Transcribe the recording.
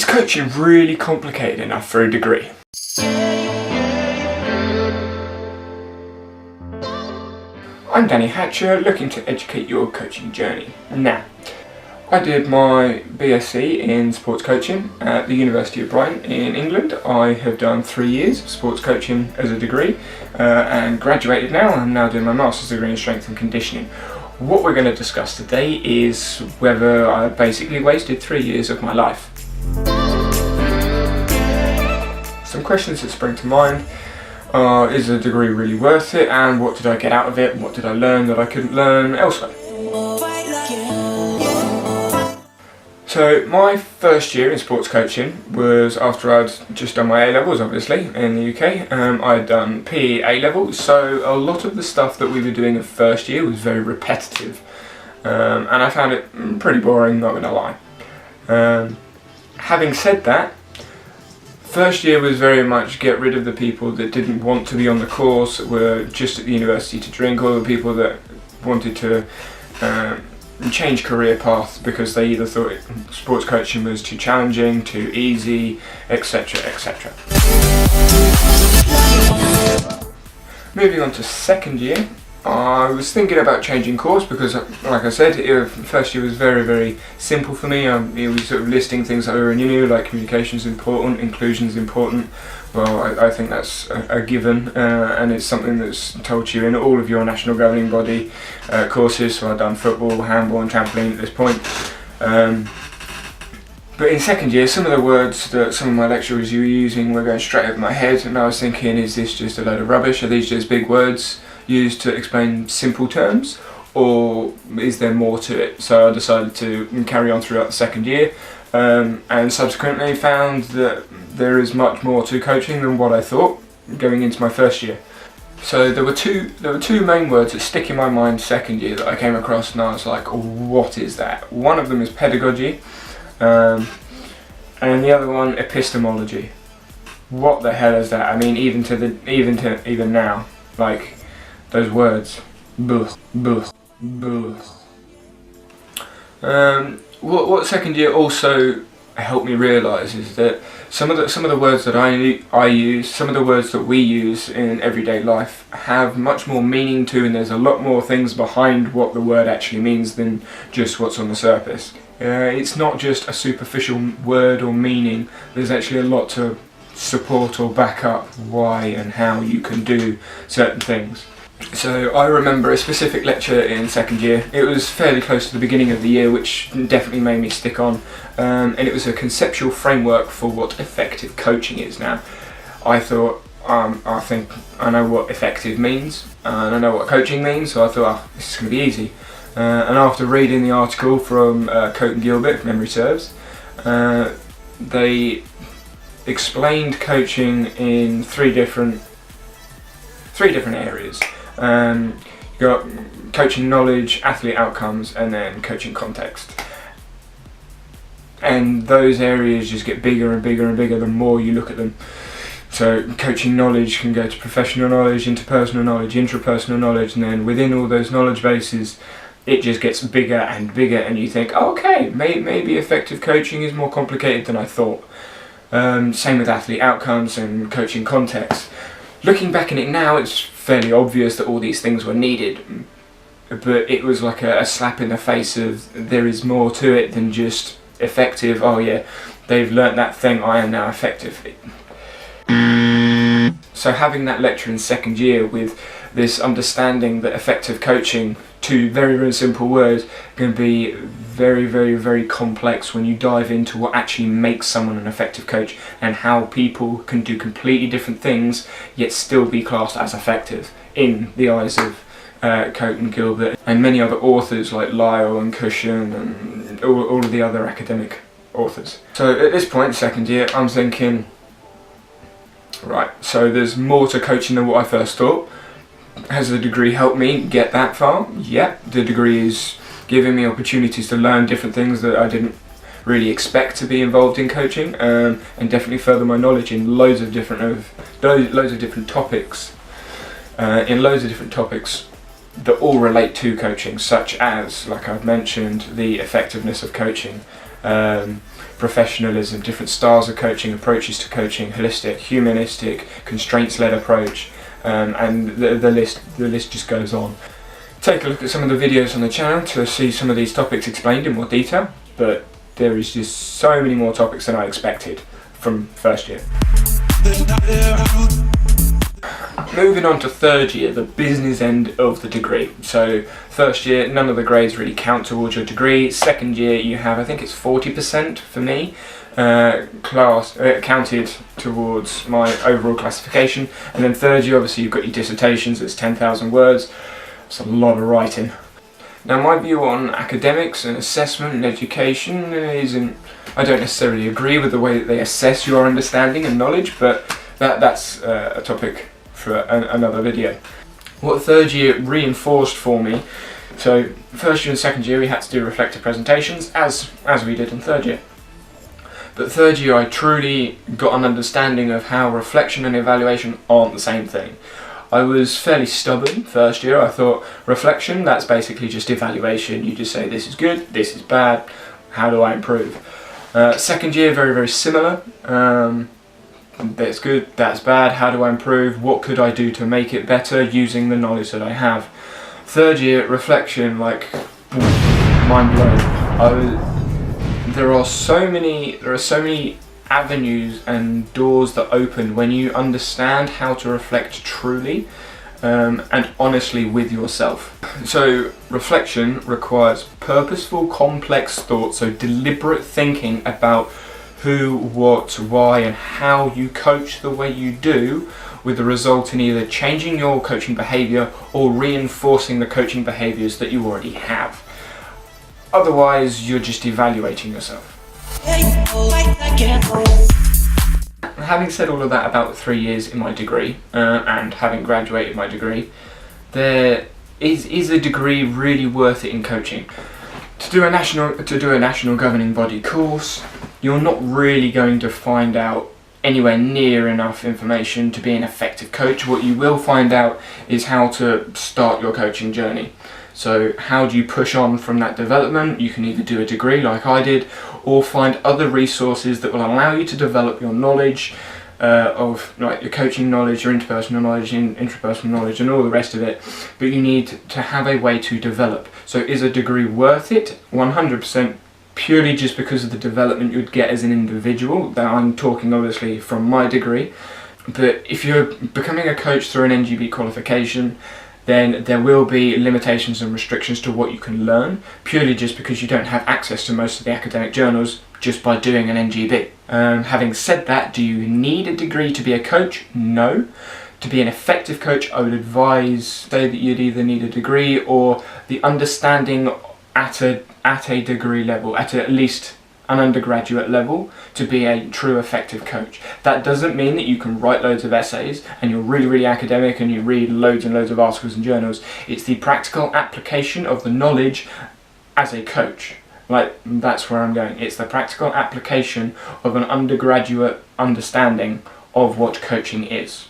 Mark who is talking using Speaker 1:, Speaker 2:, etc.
Speaker 1: coaching really complicated enough for a degree? I'm Danny Hatcher, looking to educate your coaching journey. Now, I did my BSc in sports coaching at the University of Brighton in England. I have done 3 years of sports coaching as a degree and graduated now. I'm now doing my master's degree in strength and conditioning. What we're going to discuss today is whether I basically wasted 3 years of my life. Some questions that spring to mind are, is the degree really worth it, and what did I get out of it, what did I learn that I couldn't learn elsewhere? So my first year in sports coaching was after I'd just done my A-levels, obviously, in the UK. I'd done PE A-levels, so a lot of the stuff that we were doing in first year was very repetitive. And I found it pretty boring, not going to lie. Having said that, first year was very much get rid of the people that didn't want to be on the course, that were just at the university to drink, or the people that wanted to change career paths because they either thought sports coaching was too challenging, too easy, etc, etc. Moving on to second year, I was thinking about changing course because, like I said, first year was very, very simple for me. It was sort of listing things that were new, like communication is important, inclusion is important. Well, I think that's a given, and it's something that's told you in all of your national governing body courses. So I've done football, handball and trampoline at this point. But in second year, some of the words that some of my lecturers were using were going straight over my head, and I was thinking, is this just a load of rubbish? Are these just big words used to explain simple terms, or is there more to it? So I decided to carry on throughout the second year, and subsequently found that there is much more to coaching than what I thought going into my first year. So there were two main words that stick in my mind second year that I came across, and I was like, what is that? One of them is pedagogy, and the other one epistemology. What the hell is that? I mean, even now, like, those words. What second year also helped me realise is that some of the words that I use, some of the words that we use in everyday life have much more meaning to, and there's a lot more things behind what the word actually means than just what's on the surface. It's not just a superficial word or meaning. There's actually a lot to support or back up why and how you can do certain things. So I remember a specific lecture in second year. It was fairly close to the beginning of the year, which definitely made me stick on, and it was a conceptual framework for what effective coaching is. Now, I thought, I think I know what effective means, and I know what coaching means, so I thought, this is going to be easy. And after reading the article from Coate and Gilbert, if memory serves, they explained coaching in three different areas. You got coaching knowledge, athlete outcomes, and then coaching context. And those areas just get bigger and bigger and bigger the more you look at them. So coaching knowledge can go to professional knowledge, interpersonal knowledge, intrapersonal knowledge, and then within all those knowledge bases, it just gets bigger and bigger, and you think, oh, okay, maybe effective coaching is more complicated than I thought. Same with athlete outcomes and coaching context. Looking back on it now, it's fairly obvious that all these things were needed, but it was like a slap in the face of there is more to it than just effective. Oh yeah, they've learnt that thing, I am now effective. So having that lecture in second year with this understanding that effective coaching, two very, very simple words, can be very, very, very complex when you dive into what actually makes someone an effective coach and how people can do completely different things yet still be classed as effective in the eyes of Coate and Gilbert and many other authors like Lyle and Cushion and all of the other academic authors. So at this point, second year, I'm thinking, right, so there's more to coaching than what I first thought. Has the degree helped me get that far? Yeah, the degree is giving me opportunities to learn different things that I didn't really expect to be involved in coaching, and definitely further my knowledge in loads of different topics, that all relate to coaching, such as, like I've mentioned, the effectiveness of coaching, professionalism, different styles of coaching, approaches to coaching, holistic, humanistic, constraints-led approach, and the list just goes on. Take a look at some of the videos on the channel to see some of these topics explained in more detail, but there is just so many more topics than I expected from first year. Moving on to third year, the business end of the degree. So first year, none of the grades really count towards your degree. Second year, you have, I think it's 40% for me, counted towards my overall classification. And then third year, obviously you've got your dissertations, it's 10,000 words. It's a lot of writing. Now my view on academics and assessment and education isn't, I don't necessarily agree with the way that they assess your understanding and knowledge, but that's a topic for another video. What third year reinforced for me, so first year and second year we had to do reflective presentations as we did in third year. But third year I truly got an understanding of how reflection and evaluation aren't the same thing. I was fairly stubborn first year. I thought reflection, that's basically just evaluation. You just say this is good, this is bad, how do I improve? Second year, very, very similar. That's good, that's bad, how do I improve? What could I do to make it better using the knowledge that I have? Third year, reflection, like, mind blown. There are so many avenues and doors that open when you understand how to reflect truly and honestly with yourself. So reflection requires purposeful, complex thought, so deliberate thinking about who, what, why and how you coach the way you do, with the result in either changing your coaching behaviour or reinforcing the coaching behaviours that you already have. Otherwise you're just evaluating yourself. Having said all of that about 3 years in my degree and having graduated my degree, is a degree really worth it in coaching? To do a national governing body course, you're not really going to find out anywhere near enough information to be an effective coach. What you will find out is how to start your coaching journey. So how do you push on from that development? You can either do a degree like I did, or find other resources that will allow you to develop your knowledge of like your coaching knowledge, your interpersonal knowledge, intrapersonal knowledge and all the rest of it, but you need to have a way to develop. So is a degree worth it? 100%, purely just because of the development you'd get as an individual. That I'm talking obviously from my degree, but if you're becoming a coach through an NGB qualification, then there will be limitations and restrictions to what you can learn, purely just because you don't have access to most of the academic journals just by doing an NGB. Having said that, do you need a degree to be a coach? No. To be an effective coach, I would say that you'd either need a degree or the understanding at a degree level, at least an undergraduate level, to be a true effective coach. That doesn't mean that you can write loads of essays and you're really, really academic and you read loads and loads of articles and journals. It's the practical application of the knowledge as a coach. Like, that's where I'm going. It's the practical application of an undergraduate understanding of what coaching is.